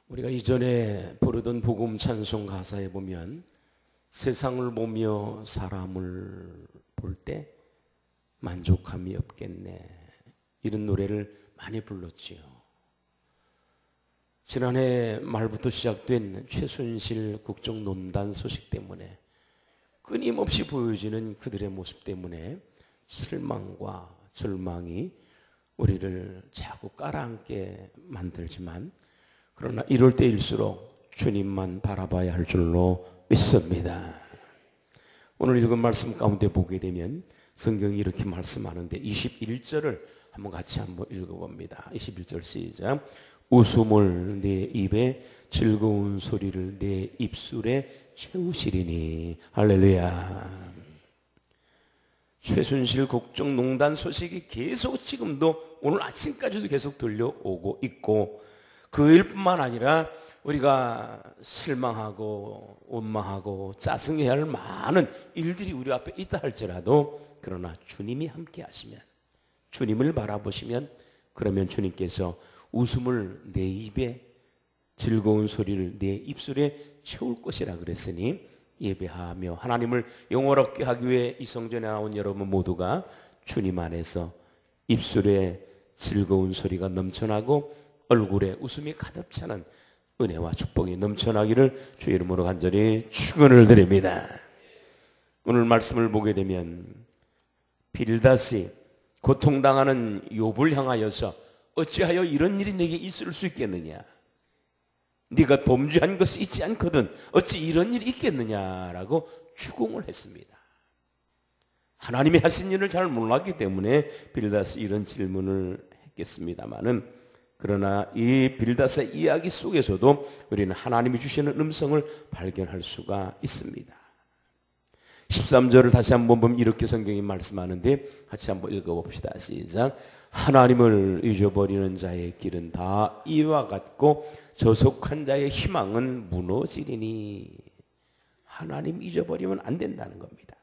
우리가 이전에 부르던 복음 찬송 가사에 보면 세상을 보며 사람을 볼 때 만족함이 없겠네, 이런 노래를 많이 불렀지요. 지난해 말부터 시작된 최순실 국정농단 소식 때문에 끊임없이 보여지는 그들의 모습 때문에 실망과 절망이 우리를 자꾸 깔아앉게 만들지만, 그러나 이럴 때일수록 주님만 바라봐야 할 줄로 믿습니다. 오늘 읽은 말씀 가운데 보게 되면 성경이 이렇게 말씀하는데 21절을 한번 같이 한번 읽어봅니다. 21절 시작. 웃음을 내 입에, 즐거운 소리를 내 입술에 채우시리니. 할렐루야. 최순실 국정농단 소식이 계속 지금도 오늘 아침까지도 계속 들려오고 있고, 그 일뿐만 아니라 우리가 실망하고 원망하고 짜증해야 할 많은 일들이 우리 앞에 있다 할지라도, 그러나 주님이 함께 하시면, 주님을 바라보시면, 그러면 주님께서 웃음을 내 입에, 즐거운 소리를 내 입술에 채울 것이라 그랬으니, 예배하며 하나님을 영원롭게 하기 위해 이 성전에 나온 여러분 모두가 주님 안에서 입술에 즐거운 소리가 넘쳐나고 얼굴에 웃음이 가득 차는 은혜와 축복이 넘쳐나기를 주의 이름으로 간절히 축원을 드립니다. 오늘 말씀을 보게 되면 빌닷이 고통당하는 욥을 향하여서 어찌하여 이런 일이 내게 있을 수 있겠느냐, 네가 범죄한 것이 있지 않거든 어찌 이런 일이 있겠느냐라고 추궁을 했습니다. 하나님이 하신 일을 잘 몰랐기 때문에 빌닷이 이런 질문을 했겠습니다마는, 그러나 이 빌닷의 이야기 속에서도 우리는 하나님이 주시는 음성을 발견할 수가 있습니다. 13절을 다시 한번 보면 이렇게 성경이 말씀하는데 같이 한번 읽어봅시다. 시작. 하나님을 잊어버리는 자의 길은 다 이와 같고 저속한 자의 희망은 무너지리니. 하나님 잊어버리면 안 된다는 겁니다.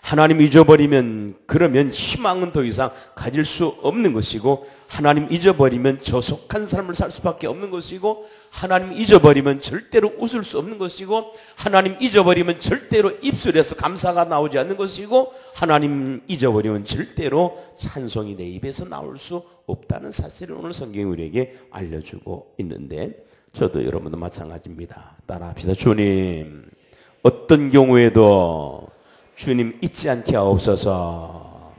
하나님 잊어버리면, 그러면 희망은 더 이상 가질 수 없는 것이고, 하나님 잊어버리면 저속한 삶을 살 수밖에 없는 것이고, 하나님 잊어버리면 절대로 웃을 수 없는 것이고, 하나님 잊어버리면 절대로 입술에서 감사가 나오지 않는 것이고, 하나님 잊어버리면 절대로 찬송이 내 입에서 나올 수 없다는 사실을 오늘 성경이 우리에게 알려주고 있는데, 저도 여러분도 마찬가지입니다. 따라합시다. 주님, 어떤 경우에도 주님 잊지 않게 하옵소서.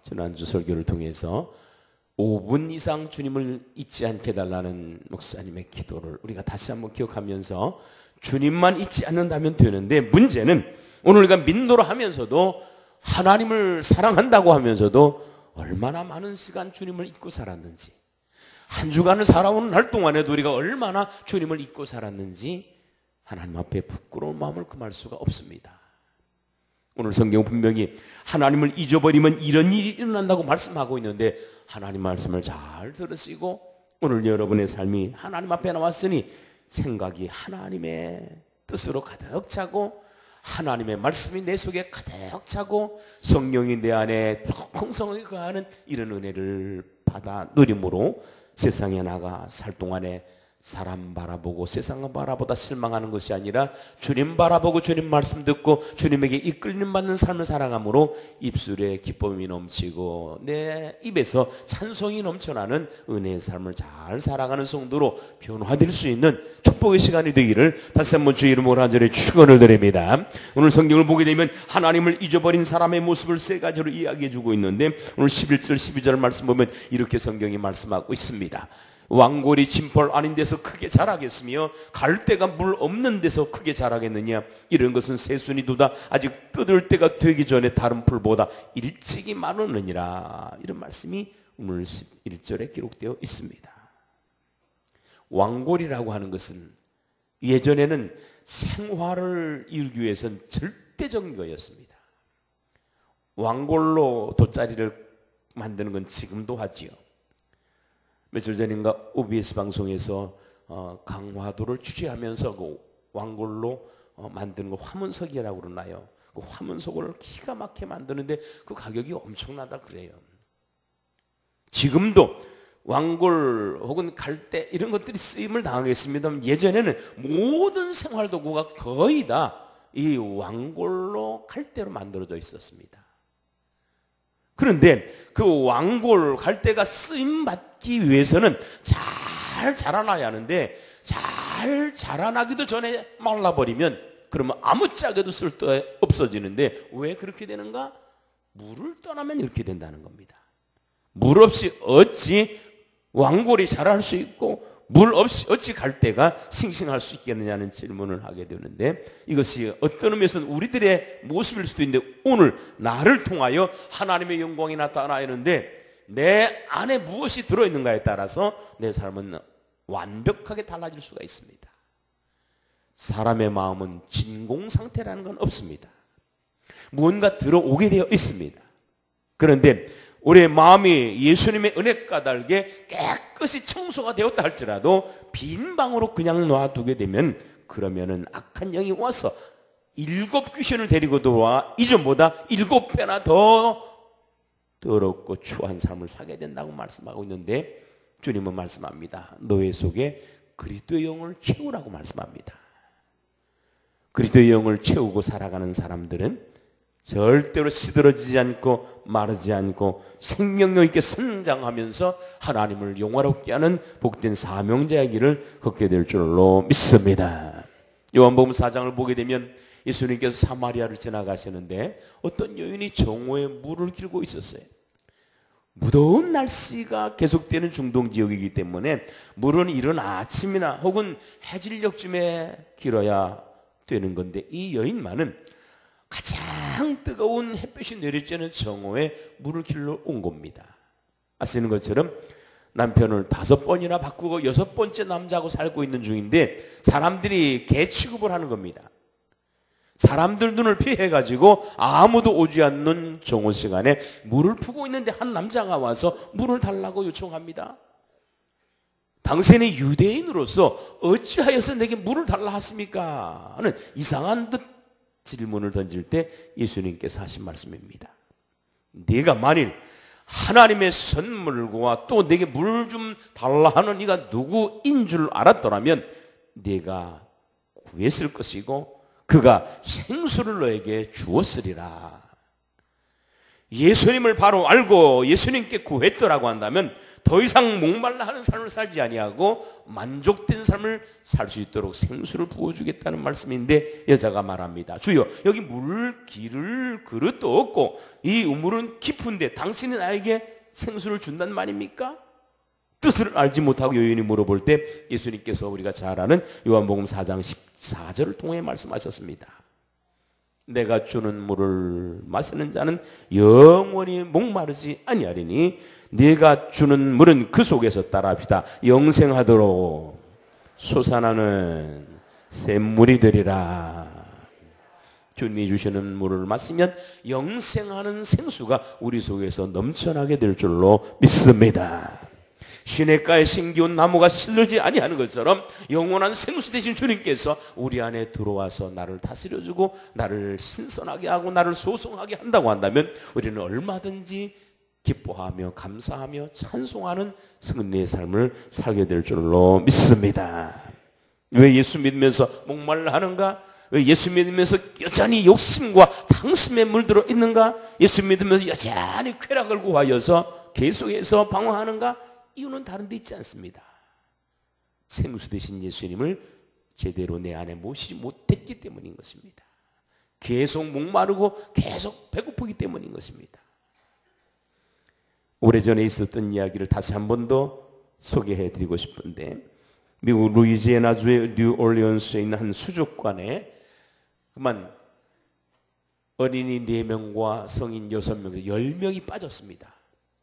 지난주 설교를 통해서 5분 이상 주님을 잊지 않게 해달라는 목사님의 기도를 우리가 다시 한번 기억하면서 주님만 잊지 않는다면 되는데, 문제는 오늘 우리가 민도로 하면서도 하나님을 사랑한다고 하면서도 얼마나 많은 시간 주님을 잊고 살았는지, 한 주간을 살아오는 날 동안에도 우리가 얼마나 주님을 잊고 살았는지 하나님 앞에 부끄러운 마음을 금할 수가 없습니다. 오늘 성경은 분명히 하나님을 잊어버리면 이런 일이 일어난다고 말씀하고 있는데, 하나님 말씀을 잘 들으시고 오늘 여러분의 삶이 하나님 앞에 나왔으니 생각이 하나님의 뜻으로 가득 차고, 하나님의 말씀이 내 속에 가득 차고, 성령이 내 안에 풍성하게 거하는 이런 은혜를 받아 누림으로 세상에 나가 살 동안에 사람 바라보고 세상을 바라보다 실망하는 것이 아니라 주님 바라보고 주님 말씀 듣고 주님에게 이끌림 받는 삶을 살아감으로 입술에 기쁨이 넘치고 내 입에서 찬송이 넘쳐나는 은혜의 삶을 잘 살아가는 성도로 변화될 수 있는 축복의 시간이 되기를 다시 한번 주의 이름으로 간절히 축원을 드립니다. 오늘 성경을 보게 되면 하나님을 잊어버린 사람의 모습을 세 가지로 이야기해 주고 있는데, 오늘 11절 12절 말씀 보면 이렇게 성경이 말씀하고 있습니다. 왕골이 진펄 아닌 데서 크게 자라겠으며 갈대가 물 없는 데서 크게 자라겠느냐. 이런 것은 새순이 돋아 아직 뜯을 때가 되기 전에 다른 풀보다 일찍이 마르느니라. 이런 말씀이 오늘 11절에 기록되어 있습니다. 왕골이라고 하는 것은 예전에는 생활을 이루기 위해서는 절대적인 거였습니다. 왕골로 돗자리를 만드는 건 지금도 하지요. 며칠 전인가 OBS 방송에서 강화도를 취재하면서 그 왕골로 만드는 거 화문석이라고 그러나요? 그 화문석을 기가 막히게 만드는데 그 가격이 엄청나다 그래요. 지금도 왕골 혹은 갈대 이런 것들이 쓰임을 당하겠습니다만 예전에는 모든 생활도구가 거의 다 이 왕골로 갈대로 만들어져 있었습니다. 그런데 그 왕골 갈대가 쓰임 받기 위해서는 잘 자라나야 하는데 잘 자라나기도 전에 말라버리면 그러면 아무짝에도 쓸데 없어지는데 왜 그렇게 되는가? 물을 떠나면 이렇게 된다는 겁니다. 물 없이 어찌 왕골이 자랄 수 있고 물 없이 어찌 갈대가 싱싱할 수 있겠느냐는 질문을 하게 되는데 이것이 어떤 의미에서는 우리들의 모습일 수도 있는데 오늘 나를 통하여 하나님의 영광이 나타나야 하는데 내 안에 무엇이 들어있는가에 따라서 내 삶은 완벽하게 달라질 수가 있습니다. 사람의 마음은 진공 상태라는 건 없습니다. 무언가 들어오게 되어 있습니다. 그런데 우리의 마음이 예수님의 은혜 까닭에 깨끗이 청소가 되었다 할지라도 빈 방으로 그냥 놔두게 되면 그러면은 악한 영이 와서 7 귀신을 데리고 들어와 이전보다 7배나 더 더럽고 추한 삶을 살게 된다고 말씀하고 있는데 주님은 말씀합니다. 너희 속에 그리스도의 영을 채우라고 말씀합니다. 그리스도의 영을 채우고 살아가는 사람들은 절대로 시들어지지 않고 마르지 않고 생명력 있게 성장하면서 하나님을 영화롭게 하는 복된 사명자의 길을 걷게 될 줄로 믿습니다. 요한복음 4장을 보게 되면 예수님께서 사마리아를 지나가시는데 어떤 여인이 정오에 물을 길고 있었어요. 무더운 날씨가 계속되는 중동 지역이기 때문에 물은 이른 아침이나 혹은 해질녘쯤에 길어야 되는 건데 이 여인만은 가장 뜨거운 햇볕이 내리쬐는 정오에 물을 길러 온 겁니다. 아시는 것처럼 남편을 5번이나 바꾸고 6번째 남자하고 살고 있는 중인데 사람들이 개 취급을 하는 겁니다. 사람들 눈을 피해가지고 아무도 오지 않는 정오 시간에 물을 푸고 있는데 한 남자가 와서 물을 달라고 요청합니다. 당신의 유대인으로서 어찌하여서 내게 물을 달라 하십니까? 하는 이상한 듯 질문을 던질 때 예수님께서 하신 말씀입니다. 네가 만일 하나님의 선물과 또 내게 물 좀 달라 하는 이가 누구인 줄 알았더라면 네가 구했을 것이고 그가 생수를 너에게 주었으리라. 예수님을 바로 알고 예수님께 구했더라고 한다면 더 이상 목말라 하는 삶을 살지 아니하고 만족된 삶을 살 수 있도록 생수를 부어주겠다는 말씀인데 여자가 말합니다. 주여 여기 물 기를 그릇도 없고 이 우물은 깊은데 당신이 나에게 생수를 준다는 말입니까? 뜻을 알지 못하고 여인이 물어볼 때 예수님께서 우리가 잘 아는 요한복음 4장 14절을 통해 말씀하셨습니다. 내가 주는 물을 마시는 자는 영원히 목마르지 아니하리니 네가 주는 물은 그 속에서 따라합시다. 영생하도록 솟아나는 샘물이 되리라. 주님이 주시는 물을 마시면 영생하는 생수가 우리 속에서 넘쳐나게 될 줄로 믿습니다. 시냇가에 심기운 나무가 시들지 아니하는 것처럼 영원한 생수 되신 주님께서 우리 안에 들어와서 나를 다스려주고 나를 신선하게 하고 나를 소송하게 한다고 한다면 우리는 얼마든지 기뻐하며 감사하며 찬송하는 승리의 삶을 살게 될 줄로 믿습니다. 왜 예수 믿으면서 목말라 하는가? 왜 예수 믿으면서 여전히 욕심과 탕심에 물들어 있는가? 예수 믿으면서 여전히 쾌락을 구하여서 계속해서 방황하는가? 이유는 다른 데 있지 않습니다. 생수 되신 예수님을 제대로 내 안에 모시지 못했기 때문인 것입니다. 계속 목마르고 계속 배고프기 때문인 것입니다. 오래전에 있었던 이야기를 다시 한 번 더 소개해드리고 싶은데 미국 루이지애나주의 뉴올리언스에 있는 한 수족관에 그만 어린이 4명과 성인 6명, 10명이 빠졌습니다.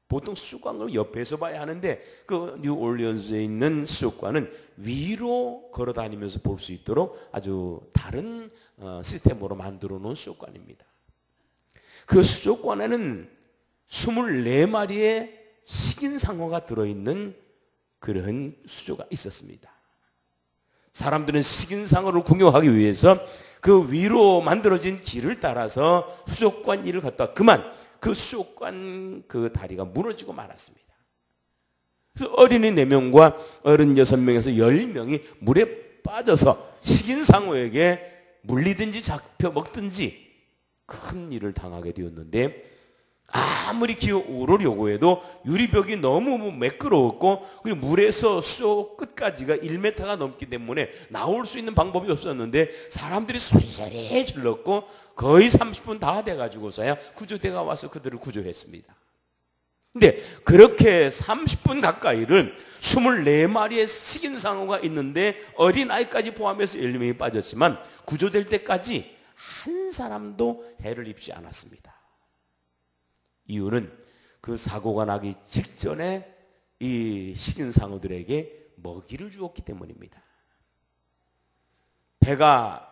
보통 수족관을 옆에서 봐야 하는데 그 뉴올리언스에 있는 수족관은 위로 걸어다니면서 볼 수 있도록 아주 다른 시스템으로 만들어 놓은 수족관입니다. 그 수족관에는 24마리의 식인상어가 들어있는 그런 수조가 있었습니다. 사람들은 식인상어를 구경하기 위해서 그 위로 만들어진 길을 따라서 수족관 일을 갔다 그만 그 수족관 그 다리가 무너지고 말았습니다. 그래서 어린이 4명과 어른 6명에서 10명이 물에 빠져서 식인상어에게 물리든지 잡혀 먹든지 큰 일을 당하게 되었는데, 아무리 기어오를 요구해도 유리벽이 너무 매끄러웠고, 그리고 물에서 쏙 끝까지가 1m가 넘기 때문에 나올 수 있는 방법이 없었는데, 사람들이 소리소리 질렀고 거의 30분 다 돼가지고서야 구조대가 와서 그들을 구조했습니다. 근데 그렇게 30분 가까이를 24마리의 식인상어가 있는데 어린아이까지 포함해서 10명이 빠졌지만 구조될 때까지 한 사람도 해를 입지 않았습니다. 이유는 그 사고가 나기 직전에 이 식인상어들에게 먹이를 주었기 때문입니다. 배가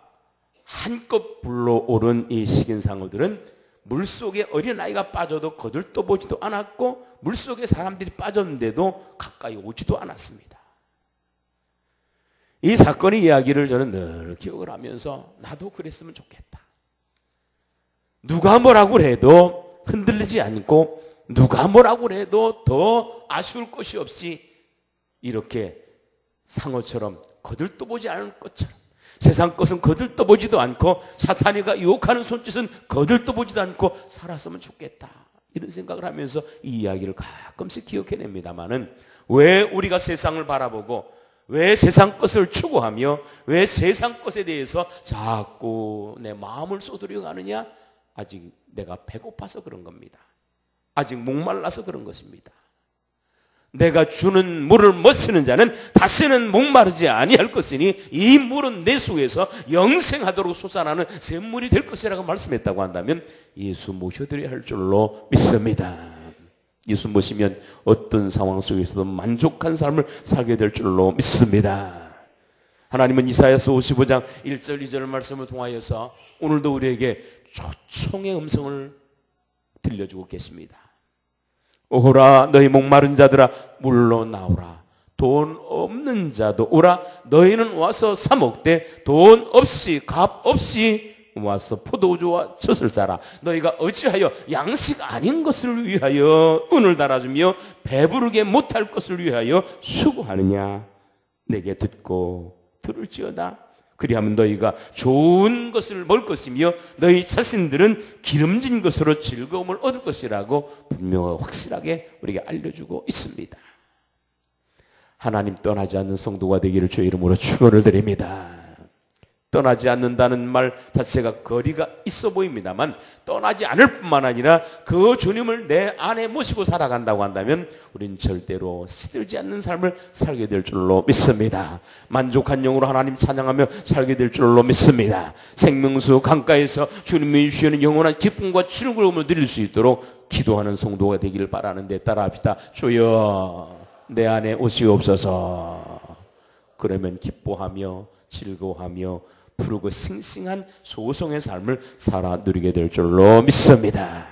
한껏 불러오른 이 식인상어들은 물속에 어린아이가 빠져도 거들떠보지도 않았고, 물속에 사람들이 빠졌는데도 가까이 오지도 않았습니다. 이 사건의 이야기를 저는 늘 기억을 하면서 나도 그랬으면 좋겠다. 누가 뭐라고 해도 흔들리지 않고, 누가 뭐라고 해도 더 아쉬울 것이 없이 이렇게 상어처럼 거들떠보지 않을 것처럼, 세상 것은 거들떠보지도 않고 사탄이가 유혹하는 손짓은 거들떠보지도 않고 살았으면 좋겠다, 이런 생각을 하면서 이 이야기를 가끔씩 기억해냅니다마는, 왜 우리가 세상을 바라보고 왜 세상 것을 추구하며 왜 세상 것에 대해서 자꾸 내 마음을 쏟으려 가느냐? 아직 내가 배고파서 그런 겁니다. 아직 목말라서 그런 것입니다. 내가 주는 물을 마시는 자는 다시는 목마르지 아니할 것이니 이 물은 내 속에서 영생하도록 솟아나는 샘물이 될 것이라고 말씀했다고 한다면 예수 모셔드려야 할 줄로 믿습니다. 예수 모시면 어떤 상황 속에서도 만족한 삶을 살게 될 줄로 믿습니다. 하나님은 이사야서 55장 1절 2절 말씀을 통하여서 오늘도 우리에게 초청의 음성을 들려주고 계십니다. 오라 너희 목마른 자들아 물로 나오라. 돈 없는 자도 오라. 너희는 와서 사 먹되 돈 없이 값 없이 와서 포도주와 젖을 사라. 너희가 어찌하여 양식 아닌 것을 위하여 은을 달아주며 배부르게 못할 것을 위하여 수고하느냐. 내게 듣고 들을지어다. 그리하면 너희가 좋은 것을 먹을 것이며 너희 자신들은 기름진 것으로 즐거움을 얻을 것이라고 분명하고 확실하게 우리에게 알려주고 있습니다. 하나님 떠나지 않는 성도가 되기를 주의 이름으로 축원을 드립니다. 떠나지 않는다는 말 자체가 거리가 있어 보입니다만, 떠나지 않을 뿐만 아니라 그 주님을 내 안에 모시고 살아간다고 한다면 우린 절대로 시들지 않는 삶을 살게 될 줄로 믿습니다. 만족한 영으로 하나님 찬양하며 살게 될 줄로 믿습니다. 생명수 강가에서 주님이 주시는 영원한 기쁨과 즐거움을 누릴 수 있도록 기도하는 성도가 되기를 바라는데 따라합시다. 주여 내 안에 오시옵소서. 그러면 기뻐하며 즐거워하며 푸르고 싱싱한 소송의 삶을 살아 누리게 될 줄로 믿습니다.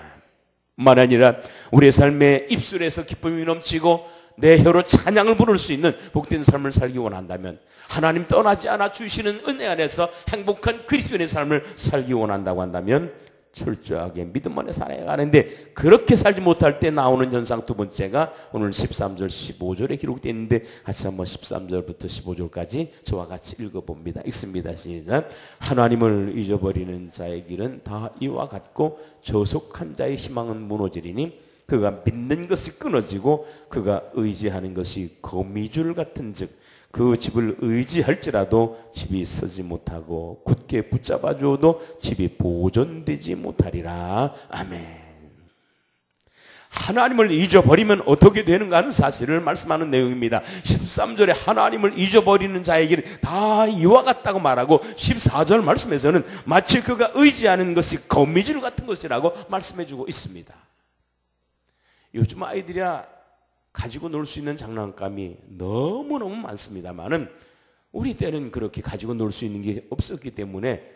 뿐만 아니라 우리의 삶의 입술에서 기쁨이 넘치고 내 혀로 찬양을 부를 수 있는 복된 삶을 살기 원한다면, 하나님 떠나지 않아 주시는 은혜 안에서 행복한 그리스도인의 삶을 살기 원한다고 한다면 철저하게 믿음 안에 살아야 하는데, 그렇게 살지 못할 때 나오는 현상 두 번째가 오늘 13절 15절에 기록되어 있는데 같이 한번 13절부터 15절까지 저와 같이 읽어봅니다. 읽습니다. 시작. 하나님을 잊어버리는 자의 길은 다 이와 같고 저속한 자의 희망은 무너지리니 그가 믿는 것이 끊어지고 그가 의지하는 것이 거미줄 같은즉 그 집을 의지할지라도 집이 서지 못하고 굳게 붙잡아 주어도 집이 보존되지 못하리라. 아멘. 하나님을 잊어버리면 어떻게 되는가 하는 사실을 말씀하는 내용입니다. 13절에 하나님을 잊어버리는 자에게는 다 이와 같다고 말하고 14절 말씀에서는 마치 그가 의지하는 것이 거미줄 같은 것이라고 말씀해주고 있습니다. 요즘 아이들이야 가지고 놀 수 있는 장난감이 너무너무 많습니다만은 우리 때는 그렇게 가지고 놀 수 있는 게 없었기 때문에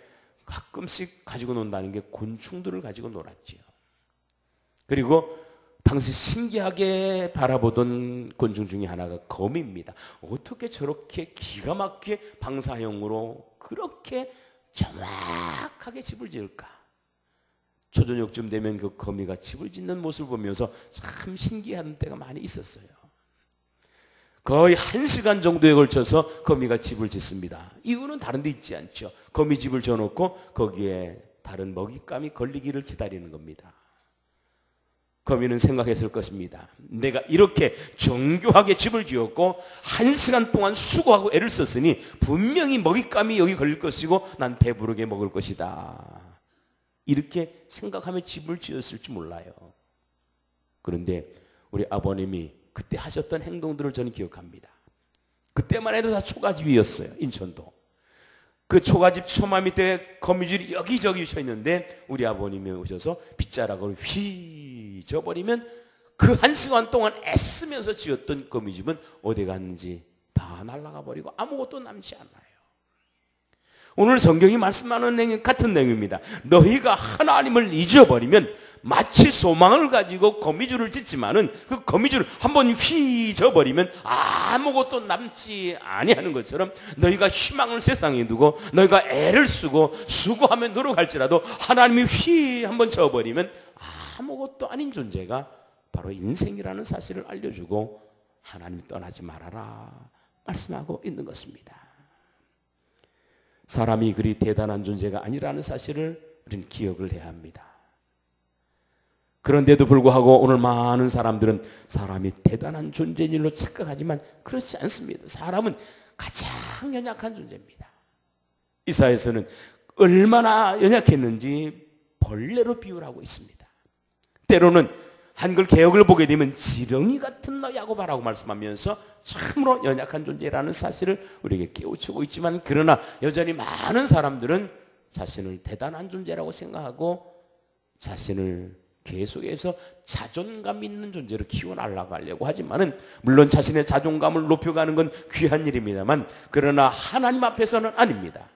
가끔씩 가지고 논다는 게 곤충들을 가지고 놀았지요. 그리고 당시 신기하게 바라보던 곤충 중에 하나가 거미입니다. 어떻게 저렇게 기가 막히게 방사형으로 그렇게 정확하게 집을 지을까? 초저녁쯤 되면 그 거미가 집을 짓는 모습을 보면서 참 신기한 때가 많이 있었어요. 거의 1시간 정도에 걸쳐서 거미가 집을 짓습니다. 이유는 다른 데 있지 않죠. 거미 집을 져놓고 거기에 다른 먹잇감이 걸리기를 기다리는 겁니다. 거미는 생각했을 것입니다. 내가 이렇게 정교하게 집을 지었고 1시간 동안 수고하고 애를 썼으니 분명히 먹잇감이 여기 걸릴 것이고 난 배부르게 먹을 것이다. 이렇게 생각하며 집을 지었을지 몰라요. 그런데 우리 아버님이 그때 하셨던 행동들을 저는 기억합니다. 그때만 해도 다 초가집이었어요. 인천도. 그 초가집 처마 밑에 거미줄이 여기저기 쳐 있는데 우리 아버님이 오셔서 빗자락으로 휘 져버리면 그 1시간 동안 애쓰면서 지었던 거미집은 어디 갔는지 다 날아가 버리고 아무것도 남지 않아요. 오늘 성경이 말씀하는 내용 같은 내용입니다. 너희가 하나님을 잊어버리면 마치 소망을 가지고 거미줄을 짓지만은 그 거미줄을 한번 휘 져버리면 아무것도 남지 아니하는 것처럼 너희가 희망을 세상에 두고 너희가 애를 쓰고 수고하며 노력할지라도 하나님이 휘 한번 져버리면 아무것도 아닌 존재가 바로 인생이라는 사실을 알려주고 하나님 떠나지 말아라 말씀하고 있는 것입니다. 사람이 그리 대단한 존재가 아니라는 사실을 우리는 기억을 해야 합니다. 그런데도 불구하고 오늘 많은 사람들은 사람이 대단한 존재인 일로 착각하지만 그렇지 않습니다. 사람은 가장 연약한 존재입니다. 이사야에서는 얼마나 연약했는지 벌레로 비유를 하고 있습니다. 때로는 한글 개역을 보게 되면 지렁이 같은 너희하고 바라고 말씀하면서 참으로 연약한 존재라는 사실을 우리에게 깨우치고 있지만 그러나 여전히 많은 사람들은 자신을 대단한 존재라고 생각하고 자신을 계속해서 자존감 있는 존재로 키워나가려고 하지만은 물론 자신의 자존감을 높여가는 건 귀한 일입니다만 그러나 하나님 앞에서는 아닙니다.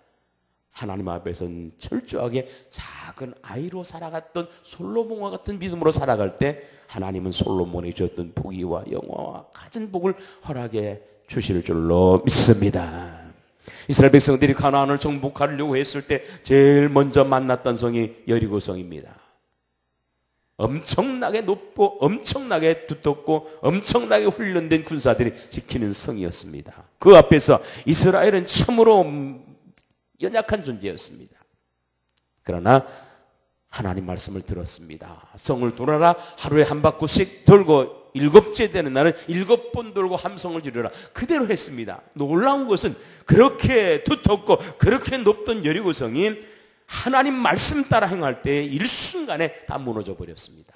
하나님 앞에서는 철저하게 작은 아이로 살아갔던 솔로몬과 같은 믿음으로 살아갈 때 하나님은 솔로몬에게 주었던 부귀와 영화와 갖은 복을 허락해 주실 줄로 믿습니다. 이스라엘 백성들이 가나안을 정복하려고 했을 때 제일 먼저 만났던 성이 여리고성입니다. 엄청나게 높고 엄청나게 두텁고 엄청나게 훈련된 군사들이 지키는 성이었습니다. 그 앞에서 이스라엘은 참으로 연약한 존재였습니다. 그러나 하나님 말씀을 들었습니다. 성을 돌아라 하루에 한 바퀴씩 돌고 7째 되는 날은 7번 돌고 함성을 지르라. 그대로 했습니다. 놀라운 것은 그렇게 두텁고 그렇게 높던 여리고성이 하나님 말씀 따라 행할 때 일순간에 다 무너져 버렸습니다.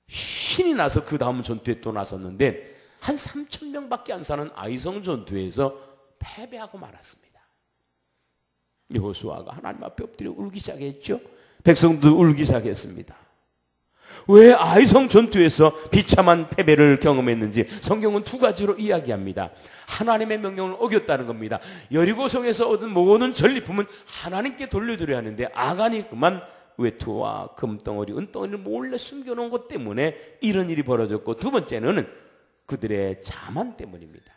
신이 나서 그 다음 전투에 또 나섰는데 한 3,000명밖에 안 사는 아이성 전투에서 패배하고 말았습니다. 여호수아가 하나님 앞에 엎드려 울기 시작했죠. 백성도 울기 시작했습니다. 왜 아이성 전투에서 비참한 패배를 경험했는지 성경은 2가지로 이야기합니다. 하나님의 명령을 어겼다는 겁니다. 여리고성에서 얻은 모든 전리품은 하나님께 돌려드려야 하는데 아간이 그만 외투와 금덩어리, 은덩어리를 몰래 숨겨놓은 것 때문에 이런 일이 벌어졌고 두 번째는 그들의 자만 때문입니다.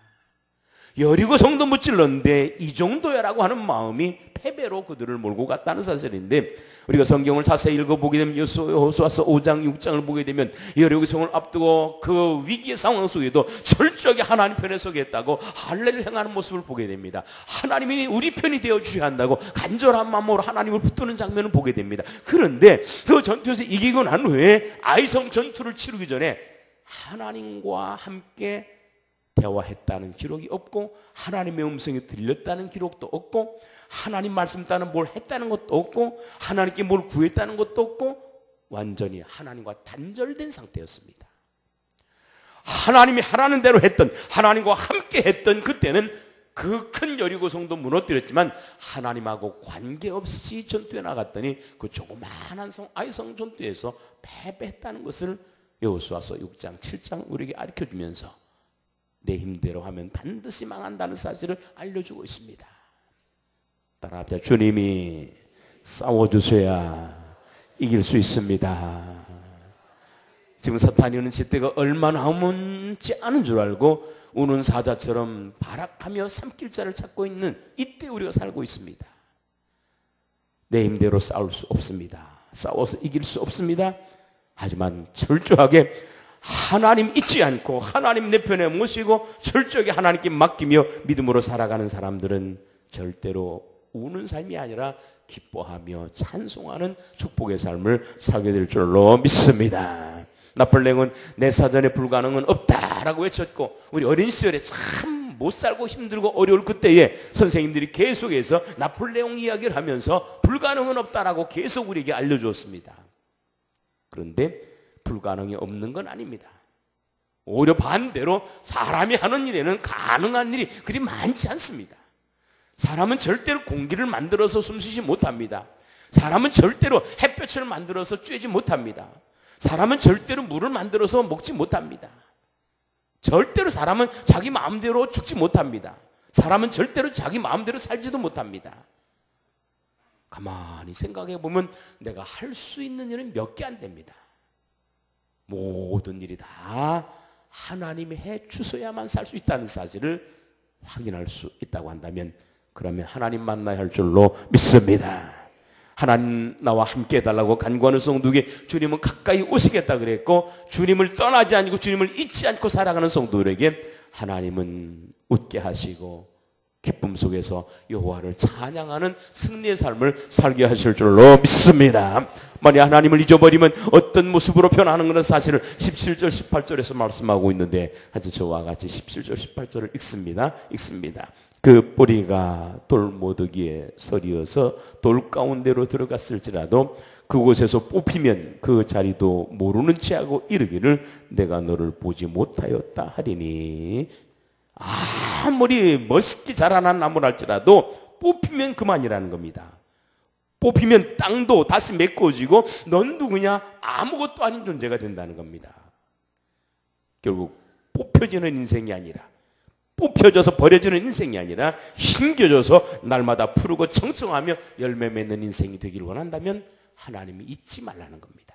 여리고성도 무찔렀는데 이 정도야라고 하는 마음이 패배로 그들을 몰고 갔다는 사실인데 우리가 성경을 자세히 읽어보게 되면 여호수아서 5장 6장을 보게 되면 여리고성을 앞두고 그 위기의 상황 속에도 철저하게 하나님 편에 서겠다고 할례를 행하는 모습을 보게 됩니다. 하나님이 우리 편이 되어 주셔야 한다고 간절한 마음으로 하나님을 붙드는 장면을 보게 됩니다. 그런데 그 전투에서 이기고 난 후에 아이성 전투를 치르기 전에 하나님과 함께 대화했다는 기록이 없고 하나님의 음성이 들렸다는 기록도 없고 하나님 말씀 따라 뭘 했다는 것도 없고 하나님께 뭘 구했다는 것도 없고 완전히 하나님과 단절된 상태였습니다. 하나님이 하라는 대로 했던 하나님과 함께 했던 그때는 그 큰 여리고성도 무너뜨렸지만 하나님하고 관계없이 전투에 나갔더니 그 조그마한 성 아이성 전투에서 패배했다는 것을 여호수아서 6장 7장 우리에게 가르쳐주면서 내 힘대로 하면 반드시 망한다는 사실을 알려주고 있습니다. 따라합시다. 주님이 싸워주셔야 이길 수 있습니다. 지금 사탄이 오는 싯대가 얼마나 아문지 않은 줄 알고 우는 사자처럼 발악하며 삼킬자를 찾고 있는 이때 우리가 살고 있습니다. 내 힘대로 싸울 수 없습니다. 싸워서 이길 수 없습니다. 하지만 철저하게 하나님 잊지 않고 하나님 내 편에 모시고 철저하게 하나님께 맡기며 믿음으로 살아가는 사람들은 절대로 우는 삶이 아니라 기뻐하며 찬송하는 축복의 삶을 살게 될 줄로 믿습니다. 나폴레옹은 내 사전에 불가능은 없다라고 외쳤고, 우리 어린 시절에 참 못 살고 힘들고 어려울 그때에 선생님들이 계속해서 나폴레옹 이야기를 하면서 불가능은 없다라고 계속 우리에게 알려주었습니다. 그런데 불가능이 없는 건 아닙니다. 오히려 반대로 사람이 하는 일에는 가능한 일이 그리 많지 않습니다. 사람은 절대로 공기를 만들어서 숨쉬지 못합니다. 사람은 절대로 햇볕을 만들어서 쬐지 못합니다. 사람은 절대로 물을 만들어서 먹지 못합니다. 절대로 사람은 자기 마음대로 죽지 못합니다. 사람은 절대로 자기 마음대로 살지도 못합니다. 가만히 생각해 보면 내가 할 수 있는 일은 몇 개 안 됩니다. 모든 일이 다 하나님이 해 주셔야만 살 수 있다는 사실을 확인할 수 있다고 한다면, 그러면 하나님 만나야 할 줄로 믿습니다. 하나님 나와 함께 해달라고 간구하는 성도에게 주님은 가까이 오시겠다 그랬고, 주님을 떠나지 않고 주님을 잊지 않고 살아가는 성도들에게 하나님은 웃게 하시고 기쁨 속에서 여호와를 찬양하는 승리의 삶을 살게 하실 줄로 믿습니다. 만약 하나님을 잊어버리면 어떤 모습으로 변하는 것은 사실을 17절 18절에서 말씀하고 있는데, 하여튼 저와 같이 17절 18절을 읽습니다. 그 뿌리가 돌모더기에 서리어서 돌 가운데로 들어갔을지라도 그곳에서 뽑히면 그 자리도 모르는 체하고 이르기를 내가 너를 보지 못하였다 하리니, 아무리 멋있게 자라난 나무랄지라도 뽑히면 그만이라는 겁니다. 뽑히면 땅도 다시 메꿔지고 넌 누구냐? 아무것도 아닌 존재가 된다는 겁니다. 결국 뽑혀지는 인생이 아니라, 뽑혀져서 버려지는 인생이 아니라 힘겨져서 날마다 푸르고 청청하며 열매 맺는 인생이 되기를 원한다면 하나님이 잊지 말라는 겁니다.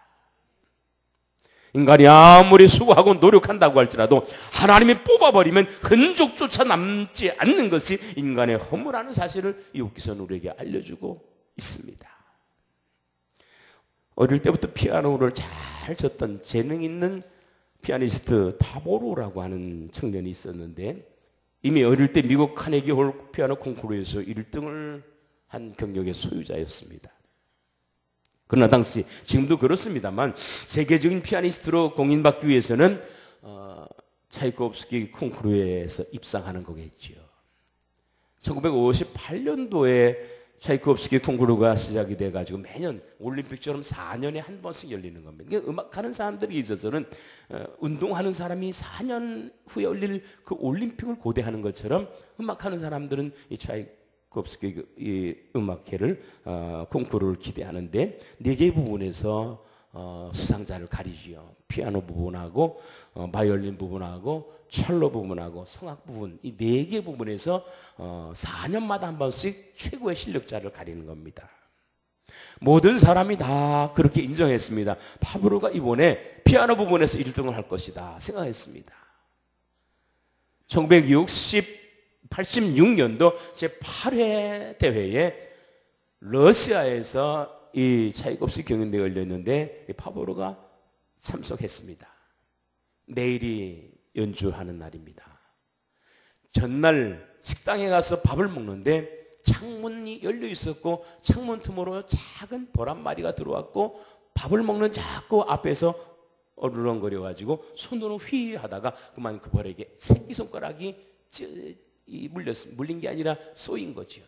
인간이 아무리 수고하고 노력한다고 할지라도 하나님이 뽑아버리면 흔적조차 남지 않는 것이 인간의 허물하는 사실을 욥기서는 우리에게 알려주고 있습니다. 어릴 때부터 피아노를 잘 쳤던 재능 있는 피아니스트 타보로라고 하는 청년이 있었는데, 이미 어릴 때 미국 카네기 홀 피아노 콩쿠르에서 1등을 한 경력의 소유자였습니다. 그러나 당시, 지금도 그렇습니다만 세계적인 피아니스트로 공인받기 위해서는 차이코프스키 콩쿠르에서 입상하는 거겠죠. 1958년도에 차이코프스키 콩쿠르가 시작이 돼가지고 매년 올림픽처럼 4년에 한 번씩 열리는 겁니다. 그러니까 음악하는 사람들이 있어서는 운동하는 사람이 4년 후에 열릴 그 올림픽을 고대하는 것처럼 음악하는 사람들은 이 차이코프스키 이 음악회를 콩쿠르를 기대하는데 4개 부분에서 수상자를 가리지요. 피아노 부분하고 바이올린 부분하고 첼로 부분하고 성악 부분, 이 4개 부분에서 4년마다 한 번씩 최고의 실력자를 가리는 겁니다. 모든 사람이 다 그렇게 인정했습니다. 파브로가 이번에 피아노 부분에서 1등을 할 것이다 생각했습니다. 1986년도 제8회 대회에 러시아에서 이 차이콥스키 경연대회가 열렸는데 파브로가 참석했습니다. 내일이 연주하는 날입니다. 전날 식당에 가서 밥을 먹는데 창문이 열려 있었고 창문 틈으로 작은 벌 한 마리가 들어왔고 밥을 먹는 자꾸 앞에서 어르렁거려 가지고 손으로 휘 하다가 그만 그 벌에게 새끼손가락이 물린 게 아니라 쏘인 거죠.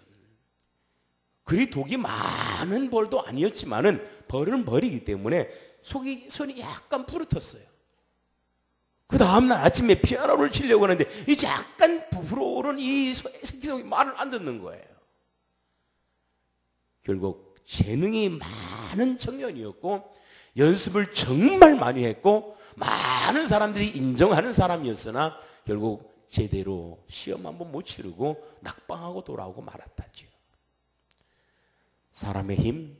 그리 독이 많은 벌도 아니었지만은 벌은 벌이기 때문에 손이 약간 부르텄어요. 그 다음날 아침에 피아노를 치려고 하는데 이제 약간 부풀어오른 이 새끼손이 말을 안 듣는 거예요. 결국 재능이 많은 청년이었고 연습을 정말 많이 했고 많은 사람들이 인정하는 사람이었으나 결국 제대로 시험 한번 못 치르고 낙방하고 돌아오고 말았다죠. 사람의 힘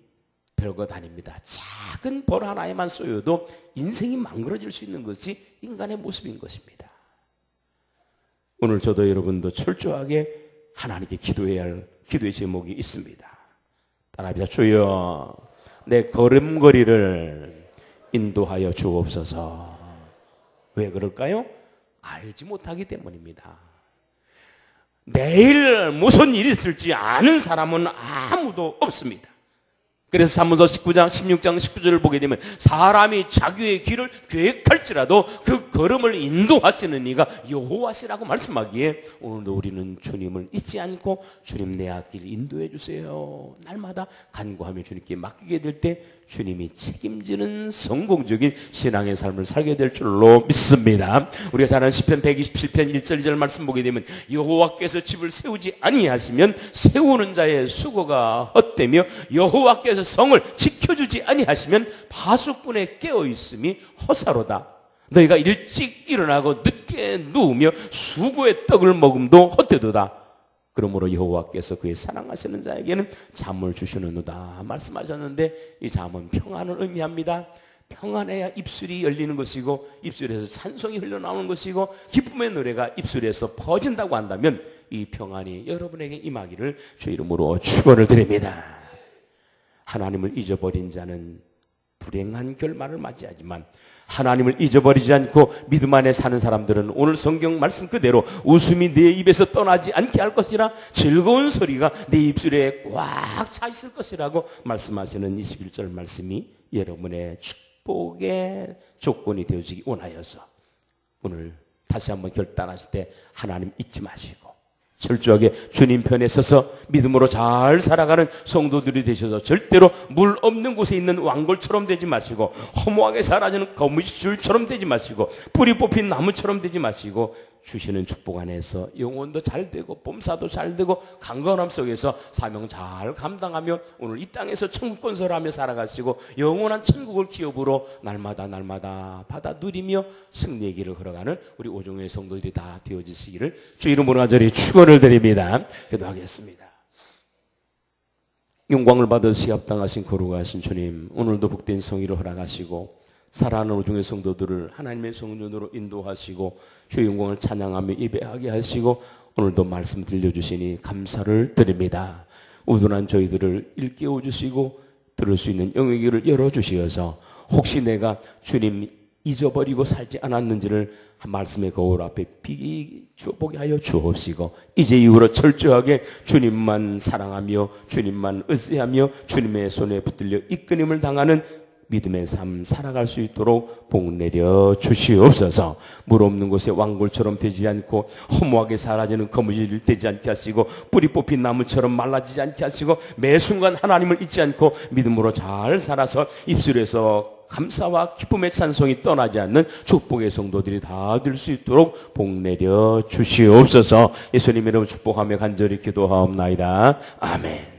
별것 아닙니다. 작은 벌 하나에만 쏘여도 인생이 망가질 수 있는 것이 인간의 모습인 것입니다. 오늘 저도 여러분도 철저하게 하나님께 기도해야 할 기도의 제목이 있습니다. 따라합니다. 주여, 내 걸음걸이를 인도하여 주옵소서. 왜 그럴까요? 알지 못하기 때문입니다. 내일 무슨 일이 있을지 아는 사람은 아무도 없습니다. 그래서 사무서 19장 16장 19절을 보게 되면 사람이 자기의 길을 계획할지라도 그 걸음을 인도하시는 이가 여호와시라고 말씀하기에 오늘도 우리는 주님을 잊지 않고 주님 내 앞길 인도해 주세요. 날마다 간구하며 주님께 맡기게 될 때 주님이 책임지는 성공적인 신앙의 삶을 살게 될 줄로 믿습니다. 우리가 잘 아는 시편 127편 1절 2절 말씀 보게 되면 여호와께서 집을 세우지 아니하시면 세우는 자의 수고가 헛되며 여호와께서 성을 지켜주지 아니하시면 파수꾼의 깨어있음이 허사로다. 너희가 일찍 일어나고 늦게 누우며 수고의 떡을 먹음도 헛되도다. 그러므로 여호와께서 그의 사랑하시는 자에게는 잠을 주시는도다 말씀하셨는데, 이 잠은 평안을 의미합니다. 평안해야 입술이 열리는 것이고 입술에서 찬송이 흘러나오는 것이고 기쁨의 노래가 입술에서 퍼진다고 한다면 이 평안이 여러분에게 임하기를 주 이름으로 축원을 드립니다. 하나님을 잊어버린 자는 불행한 결말을 맞이하지만 하나님을 잊어버리지 않고 믿음 안에 사는 사람들은 오늘 성경 말씀 그대로 웃음이 내 입에서 떠나지 않게 할 것이라 즐거운 소리가 내 입술에 꽉 차 있을 것이라고 말씀하시는 21절 말씀이 여러분의 축복의 조건이 되어지기 원하여서 오늘 다시 한번 결단하실 때 하나님 잊지 마시고 철저하게 주님 편에 서서 믿음으로 잘 살아가는 성도들이 되셔서 절대로 물 없는 곳에 있는 왕골처럼 되지 마시고 허무하게 사라지는 거무줄처럼 되지 마시고 뿌리 뽑힌 나무처럼 되지 마시고 주시는 축복 안에서 영혼도 잘 되고 봄사도 잘 되고 강건함 속에서 사명 잘 감당하며 오늘 이 땅에서 천국 건설하며 살아가시고 영원한 천국을 기업으로 날마다 받아 누리며 승리의 길을 걸어가는 우리 오종의 성도들이 다 되어지시기를 주 이름으로 간절히 축원을 드립니다. 기도하겠습니다. 영광을 받아 시합당하신 거룩하신 주님, 오늘도 복된 성의를 허락하시고 사랑하는 오종의 성도들을 하나님의 성전으로 인도하시고 주의 영광을 찬양하며 예배하게 하시고 오늘도 말씀 들려주시니 감사를 드립니다. 우둔한 저희들을 일깨워 주시고 들을 수 있는 영의 길을 열어주시어서 혹시 내가 주님 잊어버리고 살지 않았는지를 말씀의 거울 앞에 비춰보게 하여 주옵시고 이제 이후로 철저하게 주님만 사랑하며 주님만 의지하며 주님의 손에 붙들려 이끌림을 당하는 믿음의 삶 살아갈 수 있도록 복 내려 주시옵소서. 물 없는 곳에 왕골처럼 되지 않고 허무하게 사라지는 거무줄 되지 않게 하시고 뿌리 뽑힌 나무처럼 말라지지 않게 하시고 매 순간 하나님을 잊지 않고 믿음으로 잘 살아서 입술에서 감사와 기쁨의 찬송이 떠나지 않는 축복의 성도들이 다 될 수 있도록 복 내려 주시옵소서. 예수님 이름으로 축복하며 간절히 기도하옵나이다. 아멘.